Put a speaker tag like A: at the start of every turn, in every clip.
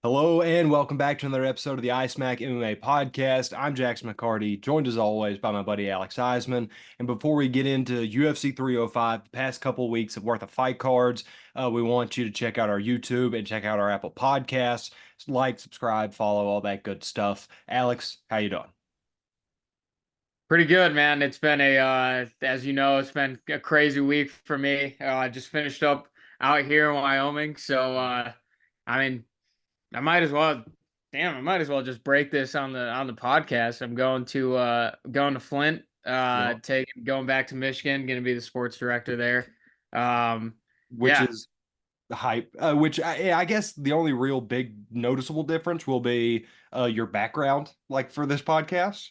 A: Hello and welcome back to another episode of the iSmack MMA podcast. I'm Jackson McCarty, joined as always by my buddy Alex Eisman. And before we get into UFC 305, the past couple of weeks of worth of fight cards, we want you to check out our YouTube and check out our Apple Podcasts. Like, subscribe, follow, all that good stuff. Alex, how you doing?
B: Pretty good, man. It's been as you know, it's been a crazy week for me. I just finished up out here in Wyoming, so I mean, I might as well, damn, I might as well just break this on the podcast. I'm going to Flint,
A: Yeah.
B: going back to Michigan, going to be the sports director there. Um,
A: Which
B: yeah,
A: is hype. Which I guess the only real big noticeable difference will be your background, like for this podcast,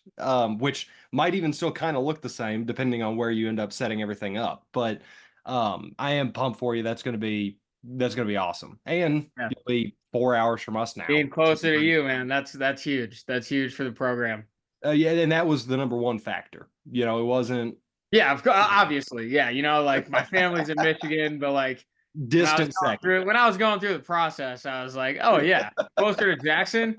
A: which might even still kind of look the same depending on where you end up setting everything up. But I am pumped for you. That's gonna be awesome, and
B: yeah.
A: you'll be 4 hours from us now.
B: Being closer to you, man, that's huge. That's huge for the program.
A: Yeah, and that was the number one factor. It wasn't
B: Yeah, obviously, yeah. Like my family's in Michigan, but like
A: distant second.
B: when I was going through the process, I was like, oh yeah, closer to Jackson,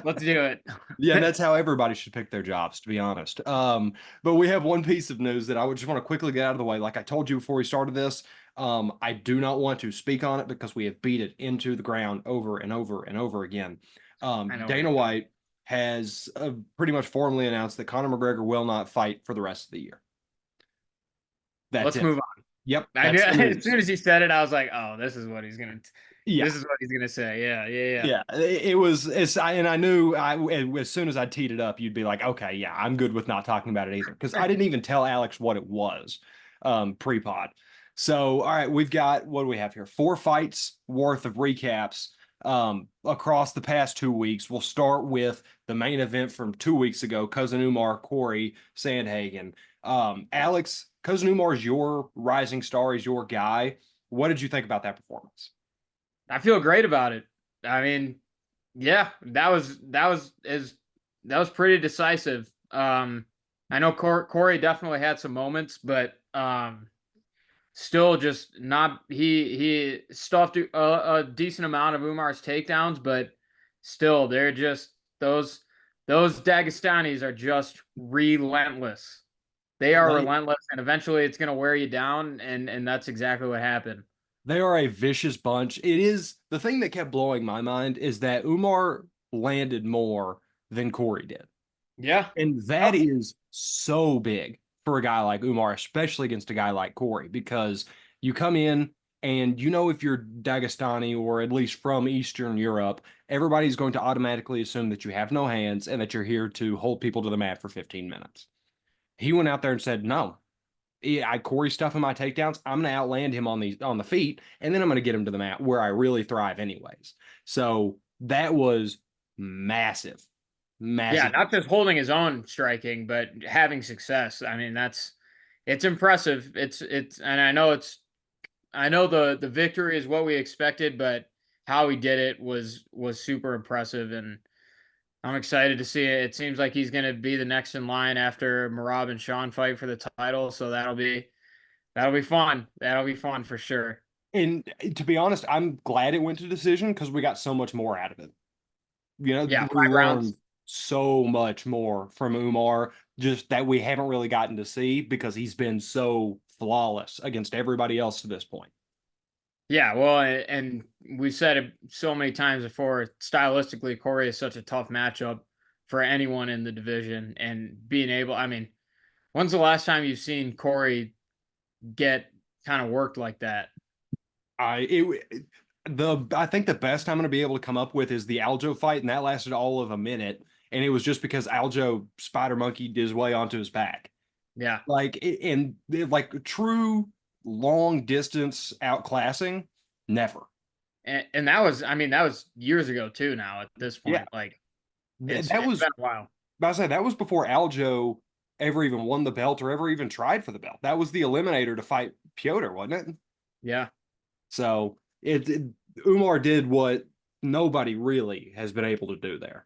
B: let's do it.
A: Yeah, and that's how everybody should pick their jobs, to be honest. But we have one piece of news that I would just want to quickly get out of the way. Like I told you before we started this, I do not want to speak on it because we have beat it into the ground over and over and over again.
B: I know.
A: Dana White has pretty much formally announced that Conor McGregor will not fight for the rest of the year. That's
B: Let's
A: it.
B: move on.
A: Yep,
B: I knew
A: that's the
B: as
A: news.
B: soon as he said it, I was like, oh,
A: Yeah,
B: this is what he's gonna say. Yeah, yeah, yeah.
A: yeah. And I knew as soon as I teed it up, you'd be like, okay, yeah, I'm good with not talking about it either because I didn't even tell Alex what it was pre-pod. So, all right, we've got what do we have here? 4 fights worth of recaps across the past 2 weeks. We'll start with the main event from 2 weeks ago, Cousin Umar, Corey Sandhagen. Alex, Cousin Umar is your rising star, is your guy. What did you think about that performance?
B: I feel great about it. I mean, yeah, that was pretty decisive. I know Corey definitely had some moments, but still just not he stuffed a decent amount of Umar's takedowns, but still they're just those Dagestanis are just relentless. They are
A: They
B: relentless, and eventually it's going to wear you down, and that's exactly what happened.
A: They are a vicious bunch. It is the thing that kept blowing my mind is that Umar landed more than Corey did.
B: Yeah.
A: And that
B: Oh,
A: is so big for a guy like Umar, especially against a guy like Corey, because you come in and if you're Dagestani or at least from Eastern Europe, everybody's going to automatically assume that you have no hands and that you're here to hold people to the mat for 15 minutes. He went out there and said, no, I Corey stuffing my takedowns. I'm going to outland him on the feet, and then I'm going to get him to the mat where I really thrive, anyways. So that was massive,
B: yeah,
A: massive.
B: not just holding his own striking, but having success. I mean, it's impressive. And I know the victory is what we expected, but how he did it was super impressive, and I'm excited to see it. It seems like he's going to be the next in line after Marab and Sean fight for the title, so that'll be fun. That'll be fun for sure.
A: And to be honest, I'm glad it went to decision because we got so much more out of it.
B: Yeah,
A: We
B: 5 rounds.
A: learned so much more from Umar, just that we haven't really gotten to see because he's been so flawless against everybody else to this point.
B: Yeah, well, and we've said it so many times before. Stylistically, Corey is such a tough matchup for anyone in the division, and being able. I mean, when's the last time you've seen Corey get kind of worked like that?
A: I it I think the best I'm going to be able to come up with is the Aljo fight, and that lasted all of a minute, and it was just because Aljo spider monkeyed his way onto his back,
B: Yeah,
A: like true long distance outclassing, never.
B: and that was. I mean, that was years ago too. Now at this
A: Yeah,
B: point, like
A: that
B: it's
A: was.
B: been a while.
A: I say that was before Aljo ever even won the belt or ever even tried for the belt. That was the eliminator to fight Piotr, wasn't it?
B: Yeah,
A: So Umar did what nobody really has been able to do there.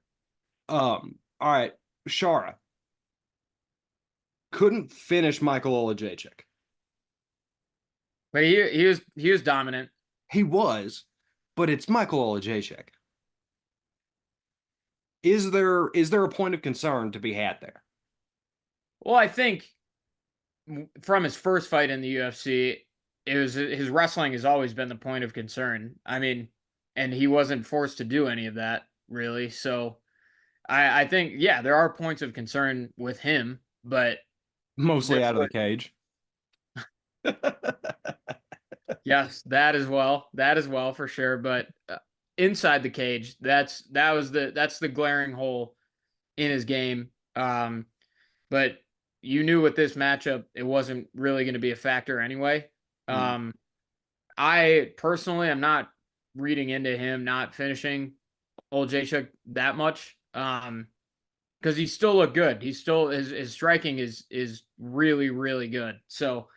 A: All right, Shara couldn't finish Michael Olajaychik.
B: but he was dominant.
A: He was, but it's Michael Olajaychik. Is there a point of concern to be had there?
B: Well, I think from his first fight in the UFC, it was his wrestling has always been the point of concern. I mean, and he wasn't forced to do any of that really. So I think yeah, there are points of concern with him, but
A: Mostly
B: this
A: out of the
B: was
A: cage.
B: yes, that as well for sure. But inside the cage, that's the glaring hole in his game. But you knew with this matchup, it wasn't really going to be a factor anyway.
A: Mm.
B: Um, I personally am not reading into him not finishing old Jacek that much. Because he still looked good. He still his striking is really really good. So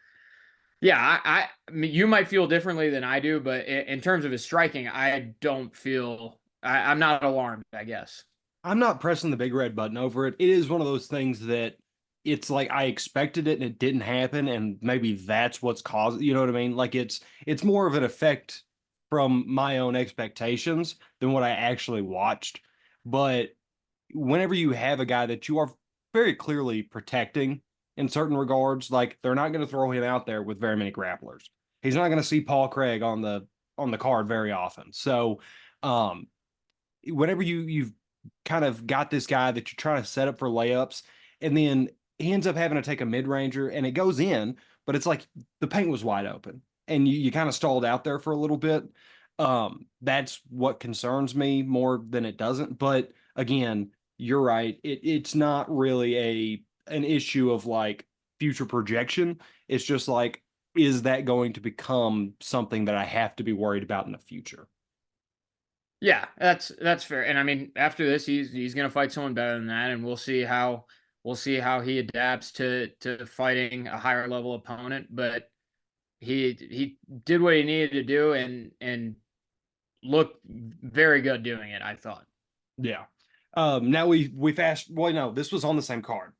B: yeah, I mean, you might feel differently than I do, but in terms of his striking, I don't feel I'm not alarmed. I guess.
A: I'm not pressing the big red button over it. It is one of those things that it's like I expected it and it didn't happen, and maybe that's what's caused. You know what I mean? Like it's more of an effect from my own expectations than what I actually watched. But whenever you have a guy that you are very clearly protecting in certain regards, like they're not going to throw him out there with very many grapplers. He's not going to see Paul Craig on the card very often. So, um, whenever you've kind of got this guy that you're trying to set up for layups, and then he ends up having to take a mid ranger and it goes in, but it's like the paint was wide open and you kind of stalled out there for a little bit. That's what concerns me more than it doesn't. But again, you're right. It's not really an issue of like future projection. It's just like, is that going to become something that I have to be worried about in the future?
B: Yeah, that's fair. And I mean, after this, he's gonna fight someone better than that, and we'll see how he adapts to fighting a higher level opponent. But he did what he needed to do and looked very good doing it. I thought.
A: Yeah. Now we fast. Well, no, this was on the same card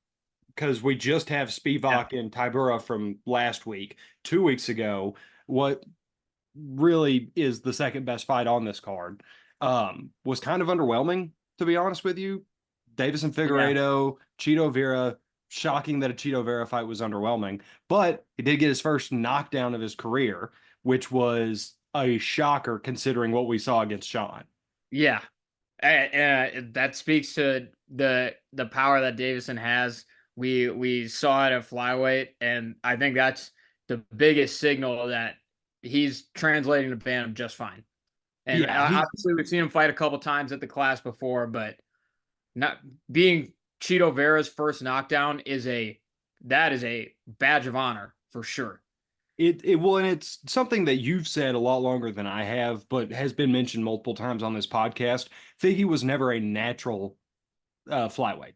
A: because we just have
B: Yeah.
A: Spivak and Tybura from last week. 2 weeks ago, what really is the second best fight on this card was kind of underwhelming, to be honest with you. Davison
B: Yeah.
A: Figueiredo, Cheeto Vera. Shocking that a Cheeto Vera fight was underwhelming, but he did get his first knockdown of his career, which was a shocker considering what we saw against Sean.
B: Yeah. That speaks to the power that Davison has. We saw it at flyweight, and I think that's the biggest signal that he's translating to Bantam just fine. And
A: Yeah, he
B: obviously, we've seen him fight a couple times at the class before, but not being Cheeto Vera's first knockdown is a badge of honor for sure.
A: it well, and it's something that you've said a lot longer than I have, but has been mentioned multiple times on this podcast. Figgy was never a natural flyweight.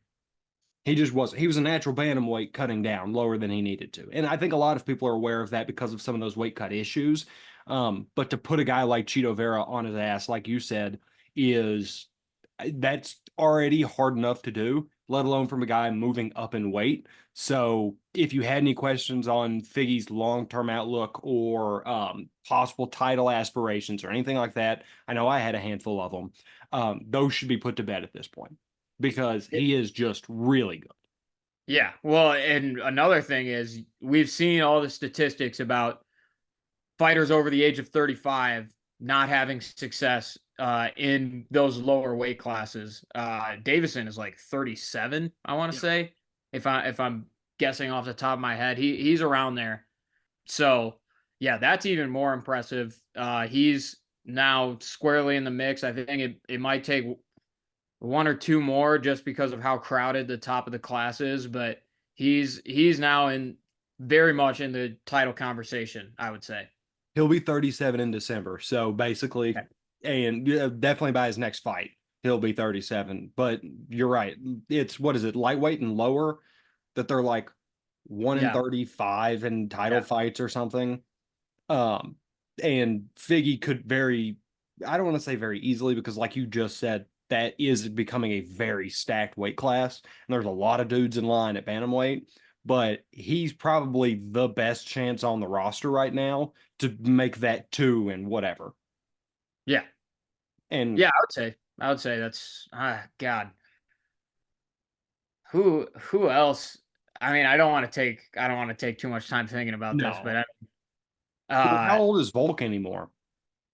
A: He just wasn't. He was a natural bantamweight cutting down lower than he needed to. And I think a lot of people are aware of that because of some of those weight cut issues. But to put a guy like Cheeto Vera on his ass, like you said, is that's already hard enough to do, let alone from a guy moving up in weight. So if you had any questions on Figgy's long-term outlook or possible title aspirations or anything like that, I know I had a handful of them. Those should be put to bed at this point because he is just really good.
B: Yeah. Well, and another thing is we've seen all the statistics about fighters over the age of 35 not having success in those lower weight classes. Davison is like 37, I want to
A: Yeah.
B: say, if I'm guessing off the top of my head. He's around there. So yeah, that's even more impressive. He's now squarely in the mix. I think it might take one or two more just because of how crowded the top of the class is, but he's now in very much in the title conversation, I would say.
A: He'll be 37 in December. So basically,
B: Okay.
A: and definitely by his next fight, he'll be 37. But you're right. It's what is it, lightweight and lower that they're like 1 in
B: Yeah.
A: 35 in title
B: Yeah.
A: fights or something. Um, and Figgy could I don't want to say very easily because, like you just said, that is becoming a very stacked weight class. And there's a lot of dudes in line at Bantamweight, but he's probably the best chance on the roster right now to make that two and whatever.
B: Yeah.
A: And
B: Yeah, I would say that's God. Who else? I mean, I don't want to take too much time thinking about this,
A: No.
B: but
A: Well, how
B: uh
A: old is Volk anymore?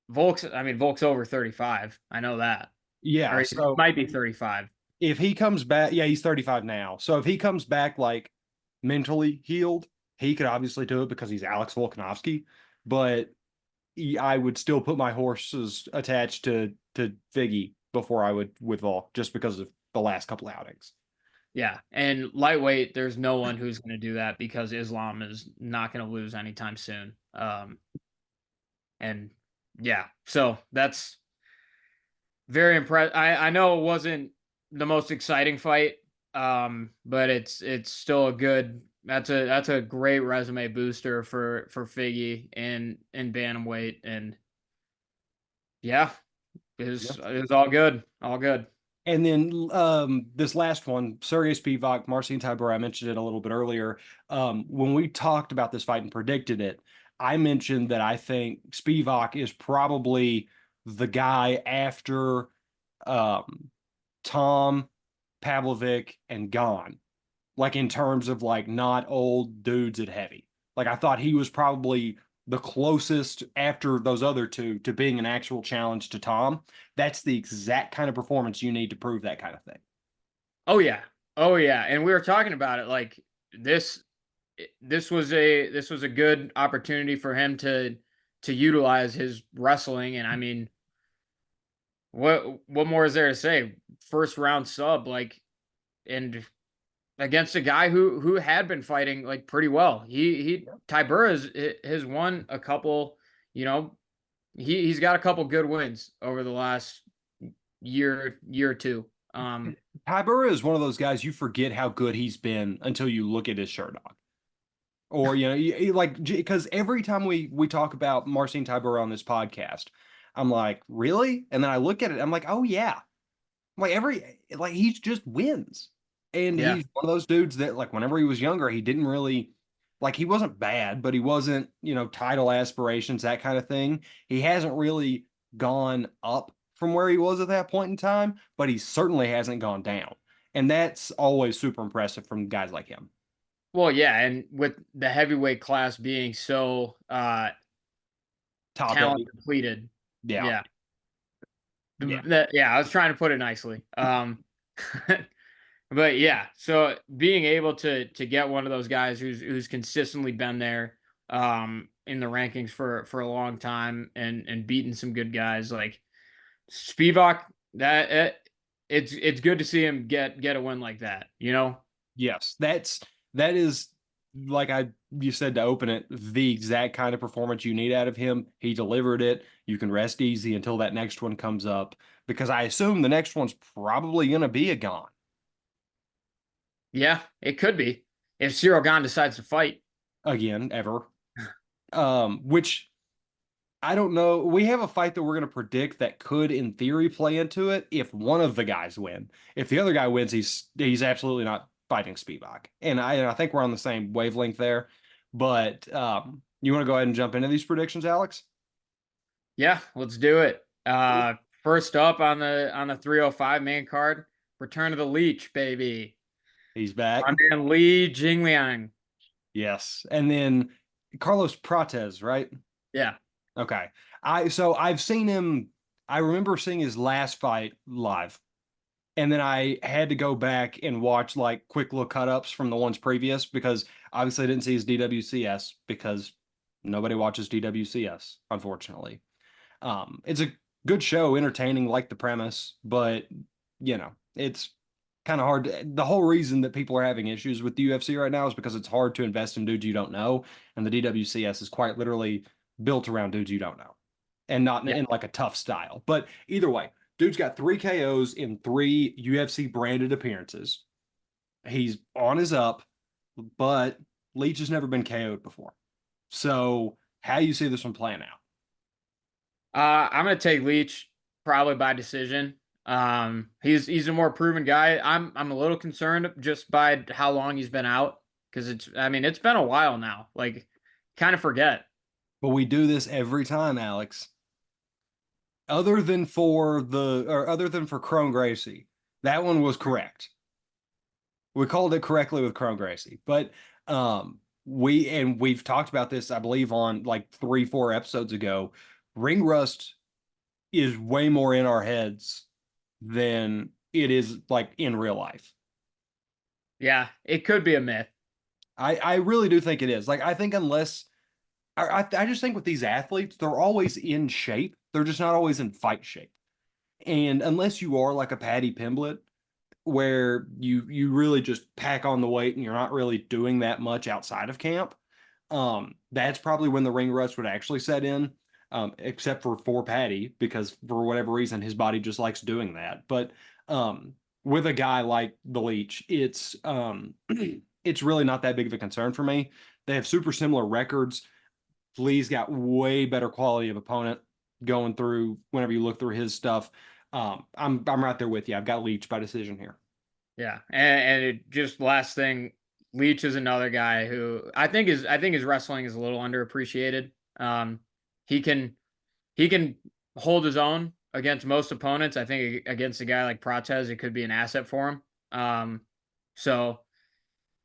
B: Volk's over 35. I know that. Or
A: Yeah.
B: he
A: So
B: might be 35.
A: if he comes back, yeah, he's 35 now. So if he comes back like mentally healed, he could obviously do it because he's Alex Volkanovski. But I would still put my horses attached to Figgy before I would with Volk, just because of the last couple outings.
B: Yeah, and lightweight, there's no one who's going to do that because Islam is not going to lose anytime soon. And yeah, so that's very impressive. I know it wasn't the most exciting fight, but it's still a good. That's a great resume booster for Figgy in bantamweight, and yeah, it was all good, all good.
A: And then this last one, Sergei Spivac, Marcin Tybura, I mentioned it a little bit earlier. When we talked about this fight and predicted it, I mentioned that I think Spivac is probably the guy after um, Tom, Pavlovic, and Gon, like in terms of like not old dudes at heavy. Like I thought he was probably the closest after those other two to being an actual challenge to Tom. That's the exact kind of performance you need to prove that kind of thing.
B: Oh yeah, oh yeah, and we were talking about it like this. This was a good opportunity for him to utilize his wrestling, and I mean, what more is there to say? First round sub, like, and against a guy who had been fighting like pretty well. He Tybura has won a couple. You know, he's got a couple good wins over the last year or two.
A: Tybura is one of those guys you forget how good he's been until you look at his shirt on. Or like because every time we talk about Marcin Tybura on this podcast, I'm like, really? And then I look at it, I'm like, oh yeah, like he just wins. And
B: Yeah.
A: he's one of those dudes that like whenever he was younger, he didn't really like he wasn't bad, but he wasn't, title aspirations, that kind of thing. He hasn't really gone up from where he was at that point in time, but he certainly hasn't gone down. And that's always super impressive from guys like him.
B: Well, yeah, and with the heavyweight class being so
A: Top
B: talent
A: heavy.
B: depleted,
A: Yeah.
B: yeah,
A: Yeah.
B: yeah, I was trying to put it nicely. But yeah, so being able to get one of those guys who's consistently been there in the rankings for a long time and beaten some good guys like Spivak, that it's good to see him get a win like that, you know?
A: Yes. That is like you said to open it, the exact kind of performance you need out of him. He delivered it. You can rest easy until that next one comes up because I assume the next one's probably going to be a gone
B: Yeah, it could be if Cyril Gane decides to fight.
A: again ever. Which I don't know. We have a fight that we're going to predict that could, in theory, play into it if one of the guys win. If the other guy wins, he's absolutely not fighting Spivak, and I think we're on the same wavelength there. But you want to go ahead and jump into these predictions, Alex?
B: Yeah, let's do it. First up on the 305 main card, Return of the Leech, baby.
A: He's back.
B: My man Li Jingliang.
A: Yes, and then Carlos Prates, right?
B: Yeah.
A: Okay. I've seen him. I remember seeing his last fight live. And then I had to go back and watch like quick little cut ups from the ones previous because obviously I didn't see his DWCS because nobody watches DWCS, unfortunately. It's a good show, entertaining, like the premise, but it's kind of hard. The whole reason that people are having issues with the UFC right now is because it's hard to invest in dudes you don't know, and the DWCS is quite literally built around dudes you don't know, and not
B: Yeah.
A: in like a tough style. But either way, dude's got 3 KOs in 3 UFC branded appearances. He's on his up, but Leach has never been KO'd before. So how do you see this one playing out?
B: I'm gonna take Leach probably by decision. He's a more proven guy. I'm a little concerned just by how long he's been out because it's been a while now. Like, kind of forget.
A: But we do this every time, Alex. Other than for Crone Gracie, that one was correct. We called it correctly with Chrome Gracie. But we've talked about this, I believe, on like 3, 4 episodes ago. Ring rust is way more in our heads than it is like in real life.
B: Yeah, it could be a myth.
A: I really do think it is. Like I think unless I just think with these athletes, they're always in shape. They're just not always in fight shape. And unless you are like a Paddy Pimblett, where you really just pack on the weight and you're not really doing that much outside of camp, that's probably when the ring rust would actually set in. Except for Paddy, because for whatever reason his body just likes doing that. But with a guy like the Leech, it's really not that big of a concern for me. They have super similar records. Lee's got way better quality of opponent going through whenever you look through his stuff. I'm right there with you. I've got Leach by decision here.
B: Yeah, and just last thing, Leach is another guy who I think his wrestling is a little underappreciated. He can he can hold his own against most opponents. I think against a guy like Prates, it could be an asset for him. So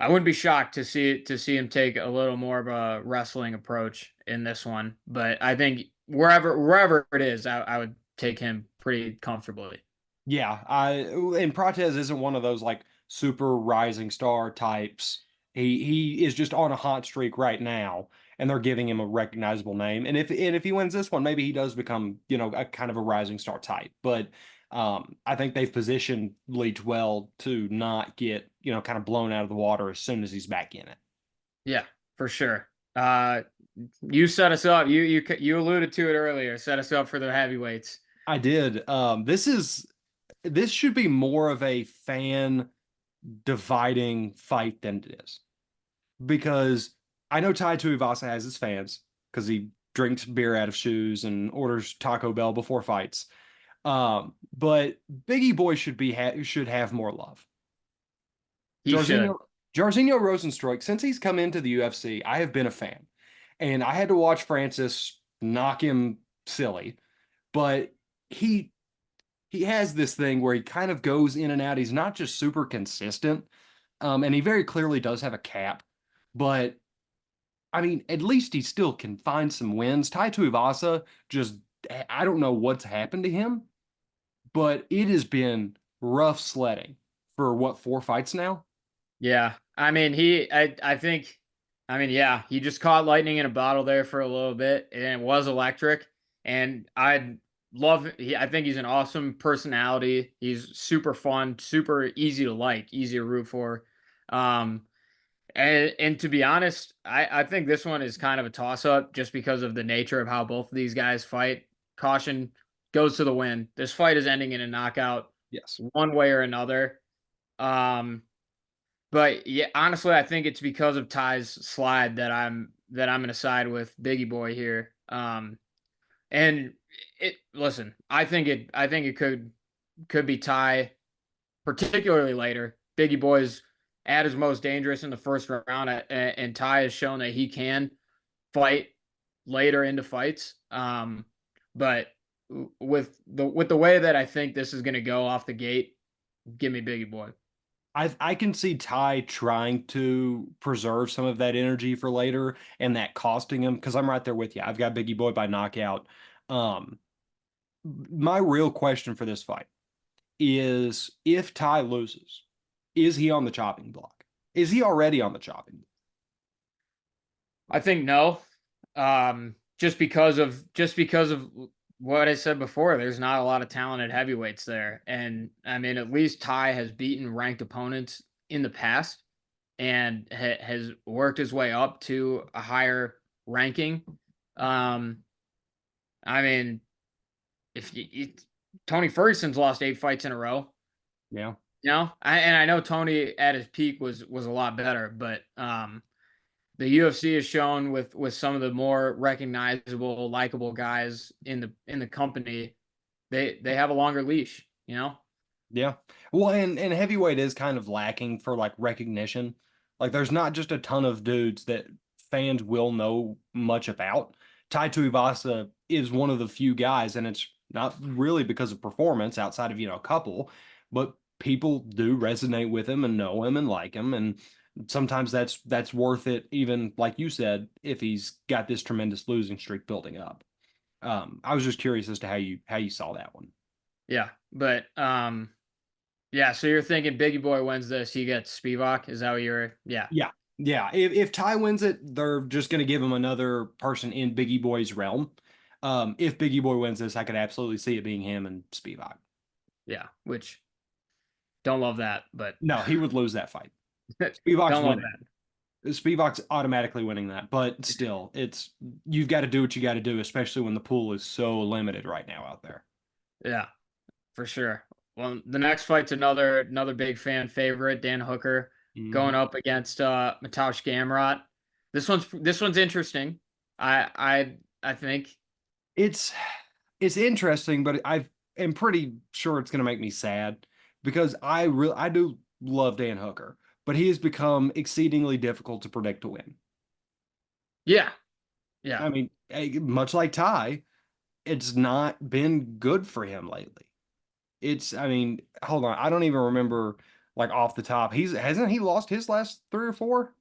B: I wouldn't be shocked to see him take a little more of a wrestling approach in this one. But I think wherever it is, I would take him pretty comfortably.
A: Yeah, and Prates isn't one of those like super rising star types. He is just on a hot streak right now, and they're giving him a recognizable name. And if he wins this one, maybe he does become, a kind of a rising star type. But I think they've positioned Leach well to not get, kind of blown out of the water as soon as he's back in it.
B: Yeah, for sure. You set us up. You alluded to it earlier. Set us up for the heavyweights.
A: I did. This should be more of a fan dividing fight than it is, because I know Tai Tuivasa has his fans because he drinks beer out of shoes and orders Taco Bell before fights. But Biggie Boy should have more love.
B: He should.
A: Jairzinho Rosenstruik, since he's come into the UFC, I have been a fan, and I had to watch Francis knock him silly, but he he has this thing where he kind of goes in and out. He's not just super consistent, and he very clearly does have a cap, but I mean, at least he still can find some wins. Tai Tuivasa just, I don't know what's happened to him, but it has been rough sledding for what, 4 fights now?
B: Yeah. I mean, I think, I mean, yeah, he just caught lightning in a bottle there for a little bit, and it was electric. And I think he's an awesome personality. He's super fun, super easy to like, easy to root for. Um, and to be honest, I think this one is kind of a toss up just because of the nature of how both of these guys fight. Caution goes to the win. This fight is ending in a knockout
A: Yes.
B: one way or another. Um, but yeah, honestly, I think it's because of Ty's slide that I'm gonna side with Biggie Boy here. And it listen, I think it could be Ty, particularly later. Biggie Boy's at his most dangerous in the first round, and Ty has shown that he can fight later into fights. But with the way that I think this is gonna go off the gate, give me Biggie Boy.
A: I can see Ty trying to preserve some of that energy for later and that costing him, because I'm right there with you. I've got Biggie Boy by knockout. Um, my real question for this fight is, if Ty loses, is he on the chopping block? Is he already on the chopping block?
B: I think no. Just because of what I said before, there's not a lot of talented heavyweights there. And I mean, at least Ty has beaten ranked opponents in the past and has worked his way up to a higher ranking. Um, I mean, if Tony Ferguson's lost 8 fights in a row,
A: Yeah.
B: and I know Tony at his peak was a lot better, but the UFC has shown with some of the more recognizable, likable guys in the company, they have a longer leash, you know?
A: Yeah. Well, and heavyweight is kind of lacking for like recognition. Like there's not just a ton of dudes that fans will know much about. Tai Tuivasa is one of the few guys, and it's not really because of performance outside of, a couple, but people do resonate with him and know him and like him, and sometimes that's worth it, even like you said, if he's got this tremendous losing streak building up. I was just curious as to how you saw that one.
B: Yeah, but yeah. So you're thinking Biggie Boy wins this, he gets Spivak. Is that what you're? Yeah,
A: Yeah. Yeah. If Ty wins it, they're just going to give him another person in Biggie Boy's realm. If Biggie Boy wins this, I could absolutely see it being him and Spivak.
B: yeah. Which don't love that, but
A: No, he would lose that fight. Spivak's
B: don't love
A: winning.
B: that.
A: Spivak's automatically winning that, but still, it's you've got to do what you got to do, especially when the pool is so limited right now out there.
B: Yeah, for sure. Well, the next fight's another big fan favorite, Dan Hooker
A: Mhm.
B: going up against Mateusz Gamrot. This one's interesting. I think.
A: It's it's interesting, but I am pretty sure it's going to make me sad because I do love Dan Hooker, but he has become exceedingly difficult to predict to win.
B: Yeah, yeah.
A: I mean, much like Ty, it's not been good for him lately. I mean, hold on, I don't even remember like off the top. Hasn't he lost his last three or four?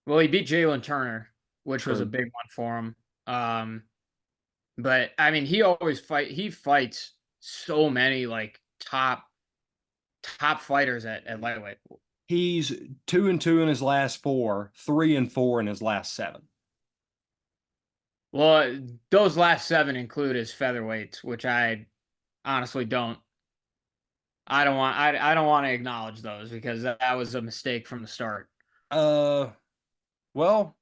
B: Well, he beat Jalen Turner, which was a
A: True.
B: big one for him. Um, but I mean, he fights so many like top fighters at lightweight.
A: He's 2-2 in his last four, 3-4 in his last seven.
B: Well, those last seven include his featherweights, which I honestly don't. I don't want to acknowledge those because that was a mistake from the start.
A: Uh, well,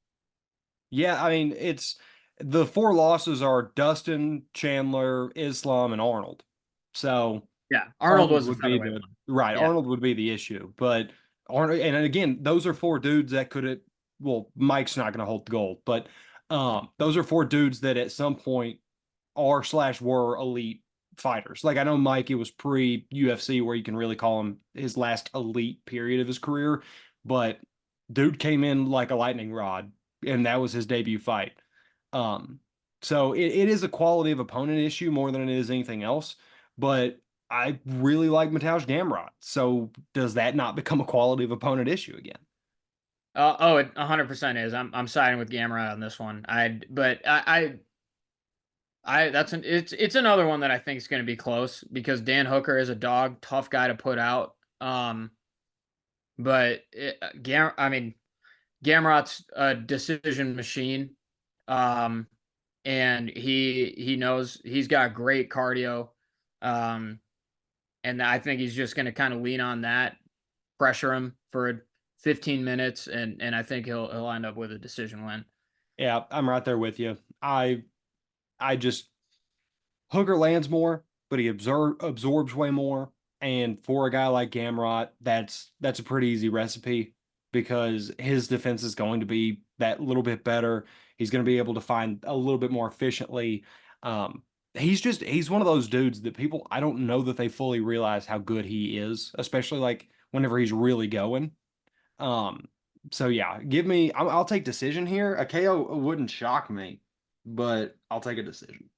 A: yeah, I mean, it's the four losses are Dustin, Chandler, Islam, and Arnold. So
B: Yeah, Arnold
A: Arnold
B: was the
A: would be
B: featherweight
A: the
B: one.
A: right.
B: Yeah,
A: Arnold would be the issue, but Arnold, and again, those are four dudes that could have. Well, Mike's not going to hold the gold, but those are four dudes that at some point are/were elite fighters. Like I know Mike, it was pre UFC where you can really call him his last elite period of his career, but dude came in like a lightning rod, and that was his debut fight. Um, so it is a quality of opponent issue more than it is anything else. But I really like Mateusz Gamrot. So does that not become a quality of opponent issue again?
B: oh, it 100% is. I'm siding with Gamera on this one. But it's another one that I think is going to be close because Dan Hooker is a dog, tough guy to put out. But I mean, Gamrot's a decision machine. Um, and he knows he's got great cardio. Um, and I think he's just going to kind of lean on that, pressure him for 15 minutes, and I think he'll end up with a decision win.
A: Yeah, I'm right there with you. I just Hooker lands more, but he absorbs way more. And for a guy like Gamrot, that's a pretty easy recipe because his defense is going to be that little bit better. He's going to be able to find a little bit more efficiently. Um, he's one of those dudes that people I don't know that they fully realize how good he is, especially like whenever he's really going. Um, so yeah, I'll take decision here. A KO wouldn't shock me, but I'll take a decision.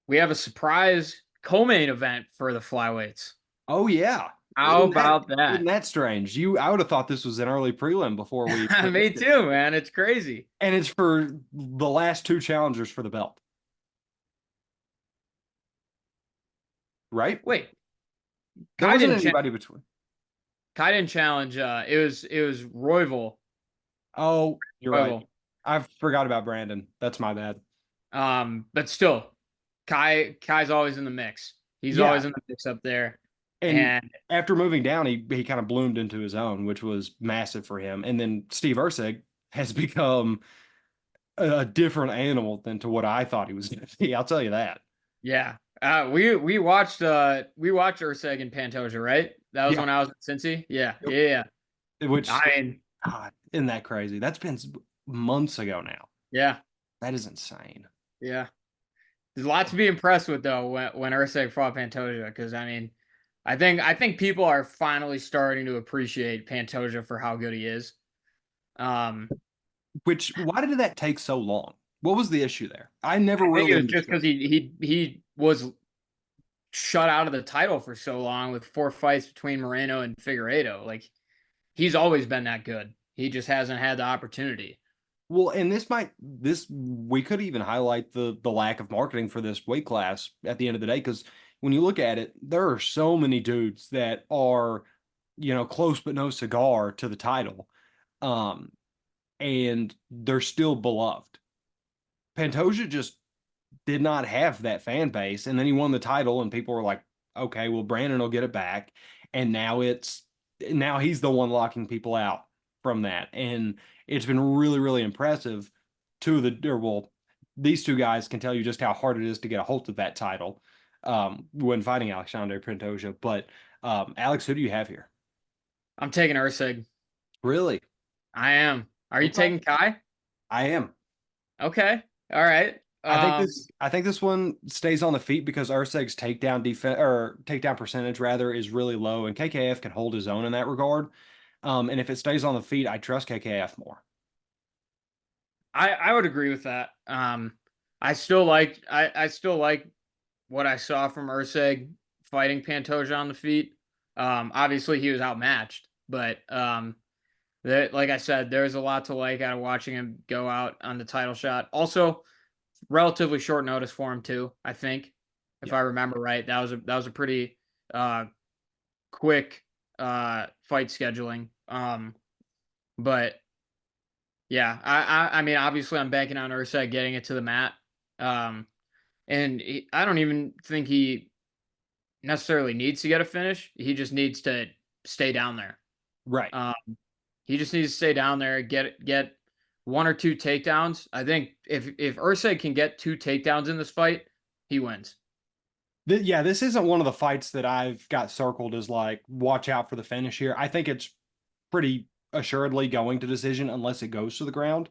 B: We have a surprise co-main event for the flyweights.
A: Oh yeah.
B: How about
A: Isn't
B: that?
A: that strange? I would have thought this was an early prelim before we
B: Me
A: predicted.
B: too, man. It's crazy.
A: And it's for the last two challengers for the belt, right?
B: Wait,
A: There
B: Kai
A: wasn't
B: didn't cha-
A: anybody between.
B: Kai didn't challenge. It was Royval.
A: Oh, you're right.
B: Royval.
A: I forgot about Brandon. That's my bad.
B: But still, Kai's always in the mix. He's
A: Yeah,
B: always in the mix up there.
A: and
B: And
A: after moving down, he kind of bloomed into his own, which was massive for him. And then Steve Ursig has become a different animal than to what I thought he was going to be. I'll tell you that.
B: yeah, we watched Urseg and Pantoja, right? That was
A: Yeah.
B: when I was at Cincy. Yeah,
A: Yep.
B: yeah, yeah.
A: Which,
B: I mean,
A: God, isn't that crazy? That's been months ago now.
B: yeah,
A: That is insane.
B: yeah. There's a lot to be impressed with though when Urseg fought Pantoja because I mean, I think people are finally starting to appreciate Pantoja for how good he is. Um,
A: Why did that take so long? What was the issue there? I never
B: I think
A: really
B: it was just
A: understood.
B: because he was shut out of the title for so long with 4 fights between Moreno and Figueiredo. Like, he's always been that good. He just hasn't had the opportunity.
A: Well, and this we could even highlight the lack of marketing for this weight class at the end of the day, because when you look at it, there are so many dudes that are, close but no cigar to the title. Um, and they're still beloved. Pantoja just did not have that fan base, and then he won the title, and people were like, "Okay, well, Brandon will get it back," and now he's the one locking people out from that, and it's been really, really impressive. These two guys can tell you just how hard it is to get a hold of that title when fighting Alexandre Pantoja. But Alex, who do you have here?
B: I'm taking Ursig.
A: Really?
B: I am. Are you
A: Okay.
B: taking Kai?
A: I am.
B: Okay. All right.
A: I think this one stays on the feet because Urseg's takedown percentage rather is really low, and KKF can hold his own in that regard. And if it stays on the feet, I trust KKF more.
B: I would agree with that. I still like what I saw from Ursig fighting Pantoja on the feet. Obviously he was outmatched, but like I said, there's a lot to like out of watching him go out on the title shot. Also, relatively short notice for him too. I think, if
A: Yeah.
B: I remember right, that was a pretty uh, quick fight scheduling. But yeah, I mean, obviously, I'm banking on Ursa getting it to the mat. Um, and I don't even think he necessarily needs to get a finish. He just needs to stay down there.
A: Right.
B: Um, he just needs to stay down there, get 1 or 2 takedowns. I think if Ursa can get 2 takedowns in this fight, he wins.
A: Yeah, this isn't one of the fights that I've got circled as like, watch out for the finish here. I think it's pretty assuredly going to decision unless it goes to the ground,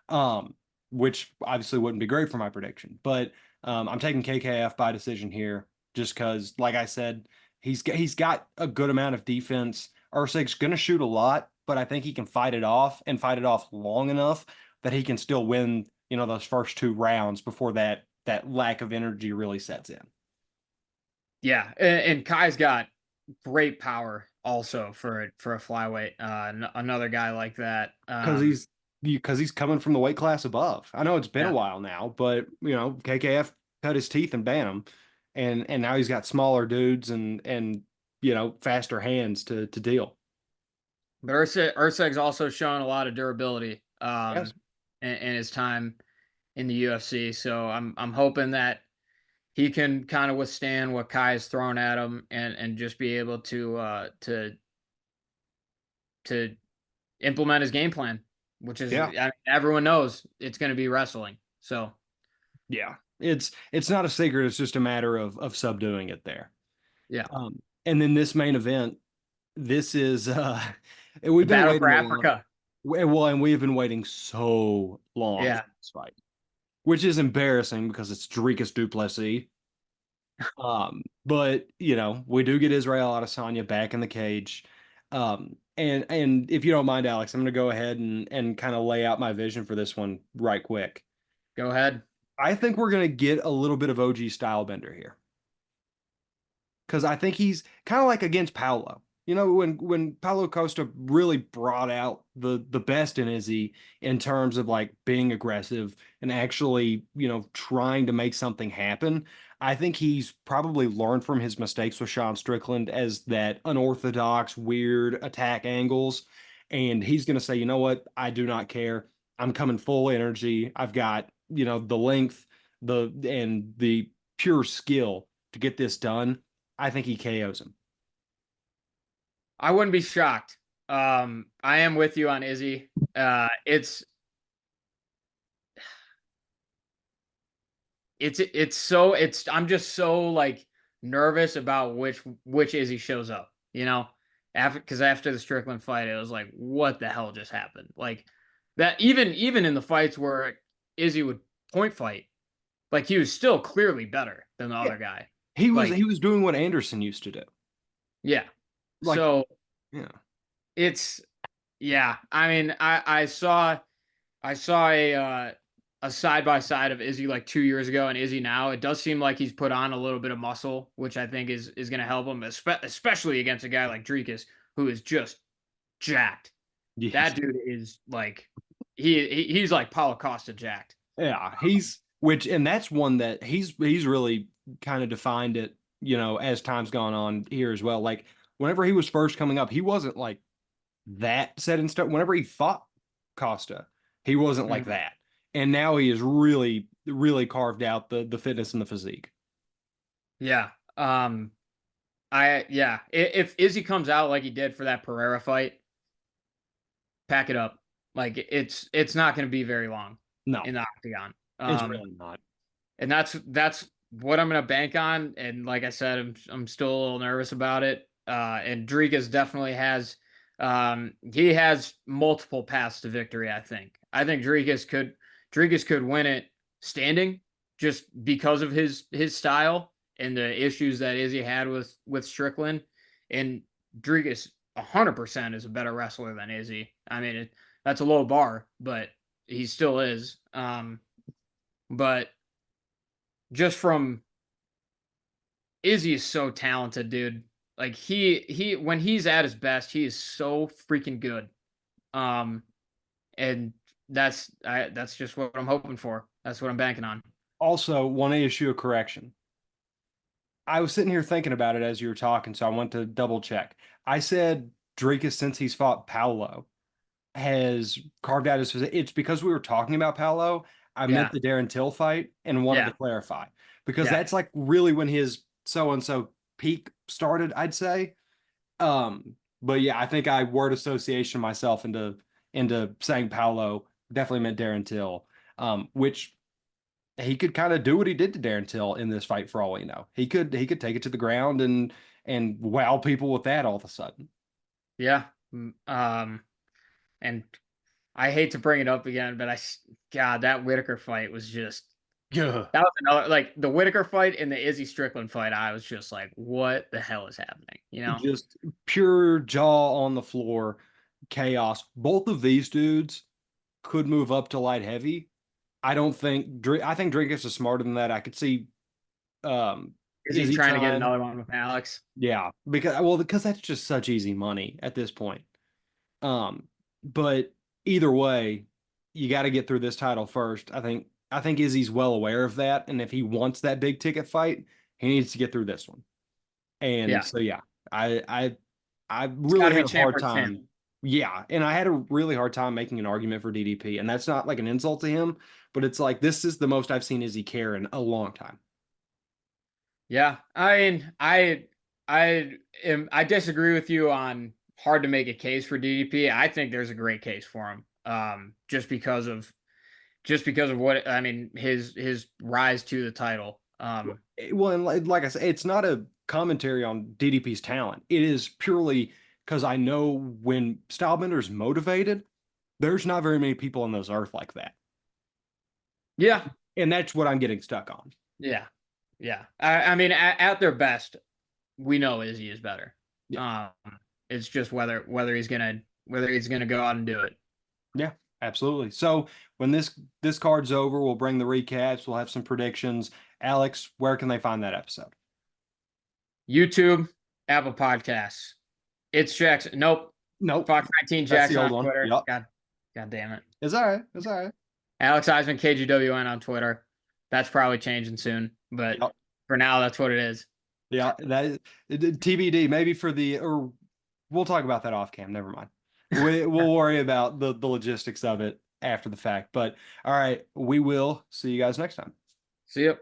A: um, which obviously wouldn't be great for my prediction. But I'm taking KKF by decision here, just because, like I said, he's got a good amount of defense. Ursig's going to shoot a lot, but I think he can fight it off and fight it off long enough that he can still win, those first 2 rounds before that lack of energy really sets in.
B: Yeah, and Kai's got great power also for a flyweight. Another guy like that.
A: Because he's coming from the weight class above. I know it's been a
B: Yeah,
A: while now, but KKF cut his teeth in Bantam, and now he's got smaller dudes and faster hands to deal.
B: but Urseg's also shown a lot of durability
A: Yes.
B: in his time in the UFC. So I'm hoping that he can kind of withstand what Kai has thrown at him and just be able to implement his game plan, which is, I
A: Yeah.
B: mean, everyone knows it's going to be wrestling. So
A: Yeah. It's not a secret. It's just a matter of subduing it there.
B: yeah,
A: And then this main event, this is
B: the
A: we've been
B: battle
A: waiting
B: for
A: a long.
B: Africa.
A: Well, and we have been waiting so long for
B: Yeah,
A: this fight, which is embarrassing because it's Dricus du Plessis. But we do get Israel Adesanya back in the cage. And if you don't mind, Alex, I'm gonna go ahead and kind of lay out my vision for this one right quick.
B: go ahead.
A: I think we're gonna get a little bit of OG style bender here, because I think he's kind of like against Paulo. When Paulo Costa really brought out the best in Izzy in terms of like being aggressive and actually, trying to make something happen. I think he's probably learned from his mistakes with Sean Strickland as that unorthodox, weird attack angles. And he's going to say, you know what? I do not care. I'm coming full energy. I've got, the length, and the pure skill to get this done. I think he KOs him.
B: I wouldn't be shocked. I am with you on Izzy. It's I'm just so like nervous about which Izzy shows up. After the Strickland fight, it was like, what the hell just happened? Like that even in the fights where Izzy would point fight, like he was still clearly better than the
A: Yeah.
B: other guy.
A: He was
B: Like,
A: he was doing what Anderson used to do.
B: yeah.
A: Like,
B: So
A: yeah.
B: it's yeah. I mean, I saw a a side by side of Izzy like 2 years ago and Izzy now, it does seem like he's put on a little bit of muscle, which I think is going to help him, especially against a guy like Dricus, who is just jacked.
A: Yes.
B: That dude is like he's like Paulo Costa jacked.
A: Yeah, and that's one that he's really kind of defined it, as time's gone on here as well. Like whenever he was first coming up, he wasn't like that set in stone. Whenever he fought Costa, he wasn't like
B: Mhm.
A: that. And now he is really, really carved out the fitness and the physique.
B: Yeah. If Izzy comes out like he did for that Pereira fight, pack it up. Like it's not going to be very long
A: No,
B: in the octagon.
A: it's really not.
B: And that's what I'm going to bank on. And like I said, I'm still a little nervous about it. And Drigas definitely he has multiple paths to victory. I think Drigas could win it standing just because of his style and the issues that Izzy had with Strickland. And Drigas 100% is a better wrestler than Izzy. I mean, that's a low bar, but he still is. But just from Izzy is so talented, dude. Like he when he's at his best, he is so freaking good. Um, and that's just what I'm hoping for. That's what I'm banking on.
A: Also, want to issue a correction. I was sitting here thinking about it as you were talking, so I went to double check. I said Dricus, since he's fought Paulo, has carved out his physique. It's because we were talking about Paulo. I meant
B: Yeah,
A: the Darren Till fight and wanted to
B: yeah,
A: clarify because
B: yeah,
A: that's like really when his so and so peak started, I'd say. But yeah, I think I word association myself into saying Paulo definitely meant Darren Till, which he could kind of do what he did to Darren Till in this fight for all we know. He could take it to the ground and wow people with that all of a sudden.
B: yeah. And I hate to bring it up again, but God, that Whitaker fight was just
A: Yeah.
B: that was another like the Whitaker fight and the Izzy Strickland fight. I was just like, what the hell is happening? You know?
A: Just pure jaw on the floor chaos. Both of these dudes could move up to light heavy. I think Drinkus is smarter than that. I could see
B: Is he
A: Izzy
B: trying to get
A: trying.
B: another one with Alex?
A: Yeah, because that's just such easy money at this point. Um, but either way, you got to get through this title first. I think Izzy's well aware of that, and if he wants that big ticket fight, he needs to get through this one. And
B: Yeah,
A: so yeah, I I I
B: it's got
A: really
B: to be
A: had a
B: champ
A: hard
B: or champ.
A: time. Yeah, and I had a really hard time making an argument for DDP, and that's not like an insult to him, but it's like this is the most I've seen Izzy care in a long time.
B: Yeah, I mean, I disagree with you on hard to make a case for DDP. I think there's a great case for him. Just because of what I mean, his rise to the title.
A: Well, and like I said, it's not a commentary on DDP's talent. It is purely because I know when Stylebender's motivated, there's not very many people on this earth like that,
B: Yeah,
A: and that's what I'm getting stuck on.
B: yeah, yeah. I mean, at their best, we know Izzy is better.
A: Yeah,
B: Um, it's just whether he's gonna go out and do it.
A: yeah, absolutely. So when this card's over, we'll bring the recaps. We'll have some predictions. Alex, where can they find that episode?
B: YouTube, Apple Podcasts. It's Jackson. Nope.
A: Nope,
B: Fox 19
A: that's the
B: Jackson
A: old
B: on
A: one.
B: Twitter.
A: Yep,
B: God damn it.
A: it's all right. It's all right.
B: Alex Eisman, KGWN on Twitter. That's probably changing soon, but
A: Yep.
B: for now, that's what it is.
A: Yeah, that is TBD. Maybe or we'll talk about that off cam. Never mind. We'll worry about the logistics of it after the fact. But all right, we will see you guys next time.
B: See you.